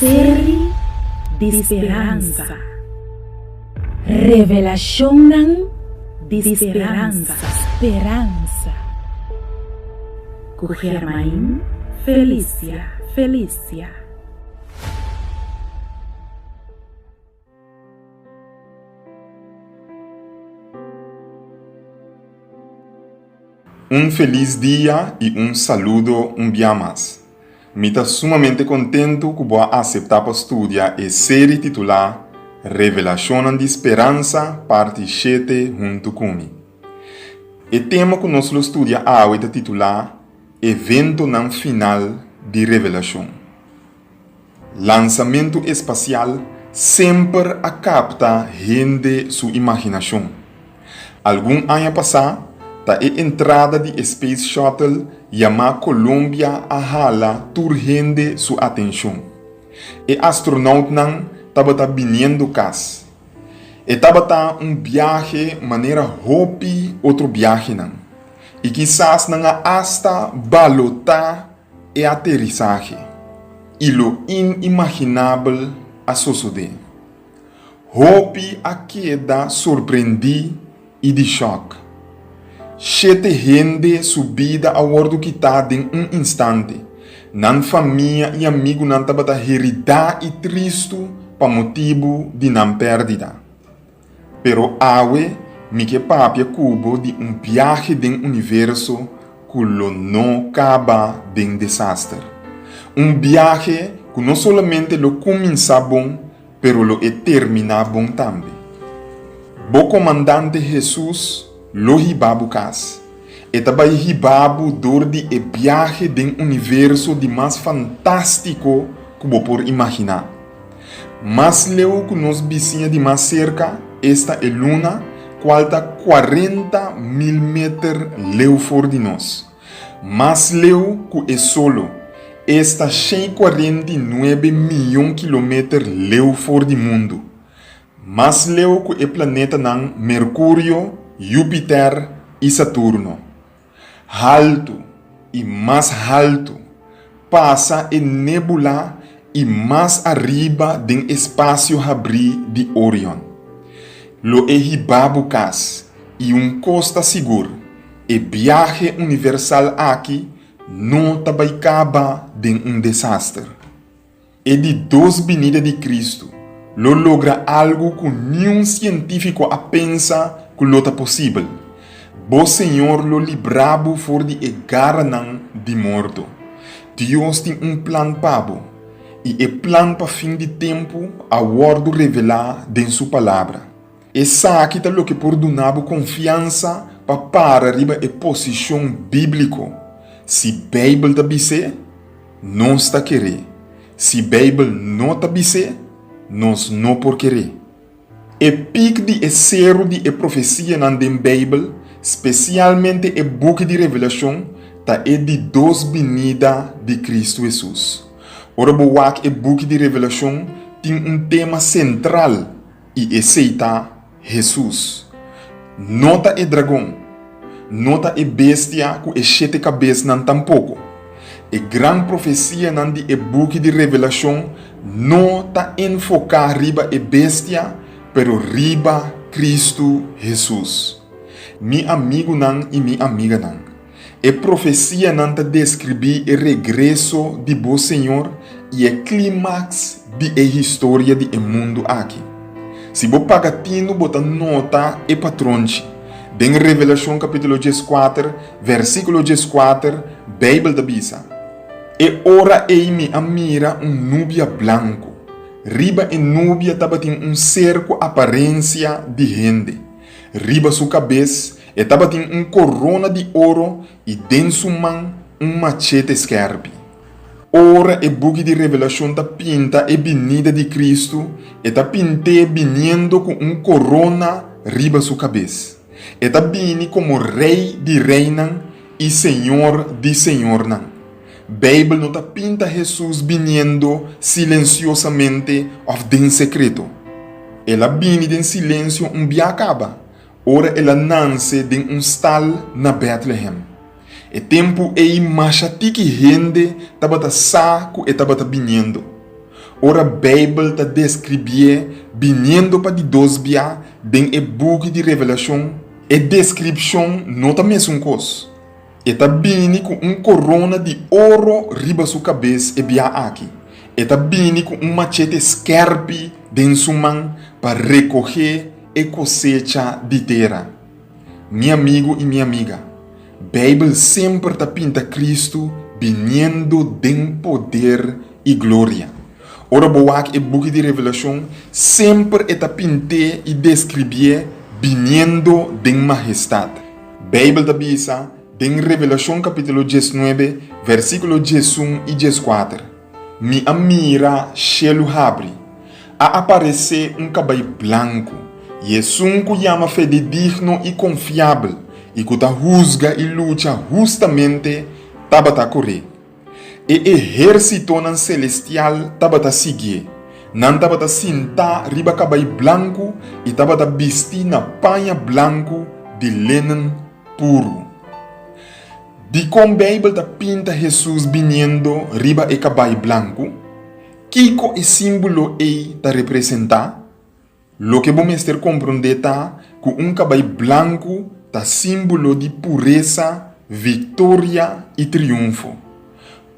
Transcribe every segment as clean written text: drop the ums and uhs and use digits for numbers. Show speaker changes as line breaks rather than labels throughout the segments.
série de esperança. Revelação de esperança. Esperança. Com Germain Felícia.
Um feliz dia e um saludo um dia mais. Me está sumamente contente que vou aceitar para estudar a série titular Revelação de Esperança, parte 7, junto comigo. O tema que nós estudamos é titular Evento não final de Revelação. Lançamento espacial sempre capta gente sua imaginação. Algum ano passado, a entrada de Space Shuttle chamada Colômbia a hala turgente sua atenção. E astronauta não estava vindo casa. E estava viagem maneira hopi outro viagem não. E quizás não hasta balotar e aterrissagem. E lo inimaginável a suceder. Hopi a queda surpreendi e de choque. Sete gente subida a bordo que está em instante. Nan família e amigo não estava herida e triste para motivo de não perdida. Pero awe me que papia cubo de viagem do universo que lo não acaba de desastre. Viagem que não somente lo começa bom, pero lo termina bom também. Bo comandante Jesus lo hibabu cas. E também hibabu dor de viagem do universo de mais fantástico que você pode imaginar. Mas leu que nos vizinha de mais cerca, esta é luna, qual está 40.000 metros leu fora de nós. Mas leu que é solo, esta 149 milhões de quilômetros leu fora do mundo. Mas leu que é planeta não Mercúrio, Júpiter e Saturno. Alto e mais alto passa em nebula e mais arriba do espaço abrir de Orion. Lo hibabu cas e costa seguro. E viagem universal aqui não acaba de desastre. E de 2 venidas de Cristo, lo logra algo que nenhum científico pensa que lo é possível. Bo Senhor lo librabo for de garra de morto. Deus tem plan pabo. E plan para fim de tempo a word revelar de sua palavra. E sabe que lo que por donabo confiança para arriba a posição bíblica. Se Bíblia está bise, não está querer. Se Bíblia não está bise, nós não por querer. E pic de zero de profecia na Bíblia, especialmente o book de Revelação, tá de 2 venidas de Cristo Jesus. Ora, o book de Revelação tem tema central e esse está Jesus. Nota o dragão, nota a bestia com 7 cabeças não tampouco. A grande profecia na book de Revelação não está enfocada riba a bestia, pero riba Cristo Jesus. Mi amigo não e mi amiga não. A profecia não está descrever o regresso de Bo Senhor e o clímax de a história do mundo aqui. Se você pagatino, bota nota e patronte. Em Revelação capítulo 14, versículo 14, Bíblia da Bisa. E ora me mira nubia branco. Riba e nubia estava tem cerco aparência de gente. Riba sua cabeça estava tem corona de ouro e dentro sua mão machete esquerpe. Ora e book de Revelação tá pinta e venida de Cristo e tá pinte vindo com corona riba sua cabeça. E tá vindo como rei de reina e senhor de senhor não. Bíblia não está pinta Jesus vindo silenciosamente ou em secreto. Ela vem em silêncio dia acaba. Ora ela nasce de stal na Bethlehem. E tempo ei machati que gente estava saco e estava vindo. Ora Bijbel ta descrevia viniendo para de dosbia den e book de revelação e description nota mesmo cos. Eta bini com corona de ouro riba sua cabeça e bia aqui. Eta bini com machete scarpi den sua mão para recolher e cosecha de terra. Meu amigo e minha amiga, Bijbel sempre ta pinta Cristo viniendo den poder e glória. Ora boak e book de revelação sempre eta pinte e descrevia viniendo den majestade. Bijbel ta bisa den Revelação capítulo 19, versículo 1 e 4. Mi amira shelu habri, a aparecer caballo branco, e que chama fidedigno e confiável, e que juzga e luta justamente tabata correr. E exército nan celestial tabata seguir, nan tabata sinta riba caballo branco e tabata vestir na panha branco de linen puro. De com Bijbel ta pinta Jesus viniendo riba e caballo branco, kiko e símbolo e ta representa, lo que vamos ter compreender ta que caballo branco ta símbolo de pureza, vitória e triunfo.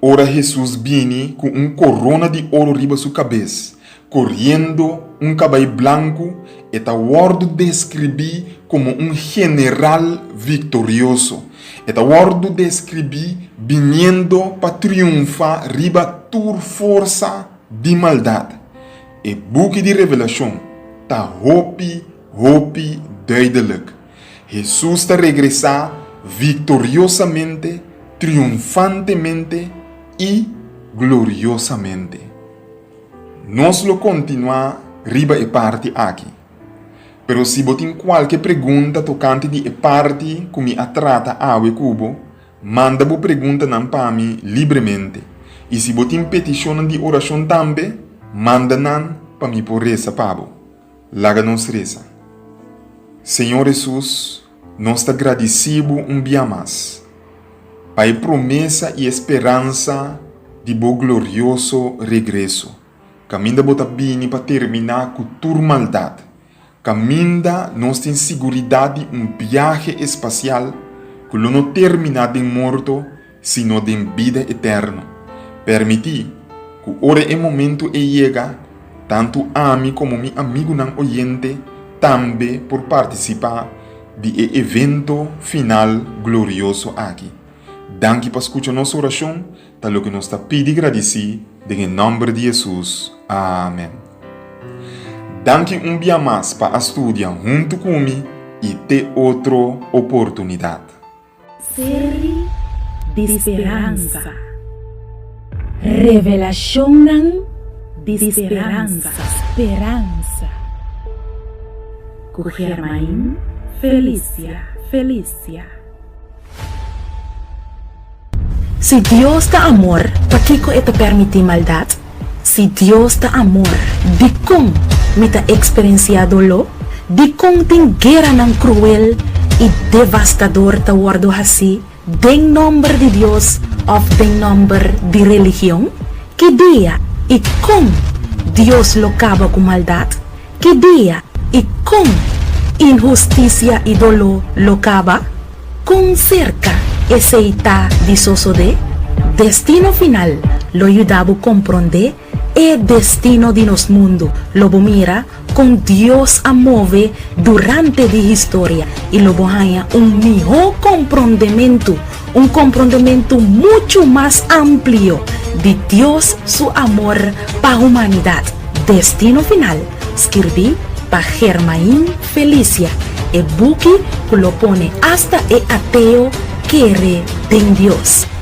Ora Jesus viene com corona de ouro riba sua cabeça, correndo caballo branco e ta word descrevi como general vitorioso. Eta word descrevi viniendo para triunfar riba tur força de maldade. E boek de revelação ta hopi duidelijk. Jesus ta regressar vitoriosamente, triunfantemente e gloriosamente. Nós lo continuar riba e parte aqui. Pero se botin qualquer pergunta tocante de parte que me atrata ao cubo, manda bo pergunta nan para mim livremente. E se botin petição de oração também, manda nan para mim por reza pabo. Laga nos reza. Senhor Jesus, nós te agradecemos dia mais. Pai promessa e esperança de bo glorioso regresso. Caminda bota bem para terminar com tur maldade. Caminda nós tem seguridade viagem espacial que não termina de morto, sino de vida eterna. Permitir que ora e momento e chega, tanto a mim como meu amigo não oyente, também por participar de evento final glorioso aqui. Danke por escutar nossa oração, tal que nós está pedindo agradecer, em nome de Jesus. Amém. Danke dia mais para estudar junto comigo e ter outra oportunidade.
Série de esperança. Revelação de esperança. Esperança. Com Germain Felícia.
Se Deus dá amor, por que ele permite maldade? Se Deus dá amor, de como me ta experienciado lo, de como tem guerra nan cruel e devastador ta wardo assim, den nome de Deus ou den nome de religião, que dia e como Deus lo acaba com maldade, que dia e como injustiça e dolor lo acaba, com cerca aceita de sosode, destino final lo ayudaba a compreender e destino de nos mundo lo mira com Deus a mover durante a história e lo ganha melhor compreendimento muito mais amplo de Deus su amor para a humanidade. Destino final escrevi para Germain Felícia e buque que lo pone hasta e ateo querer de Deus.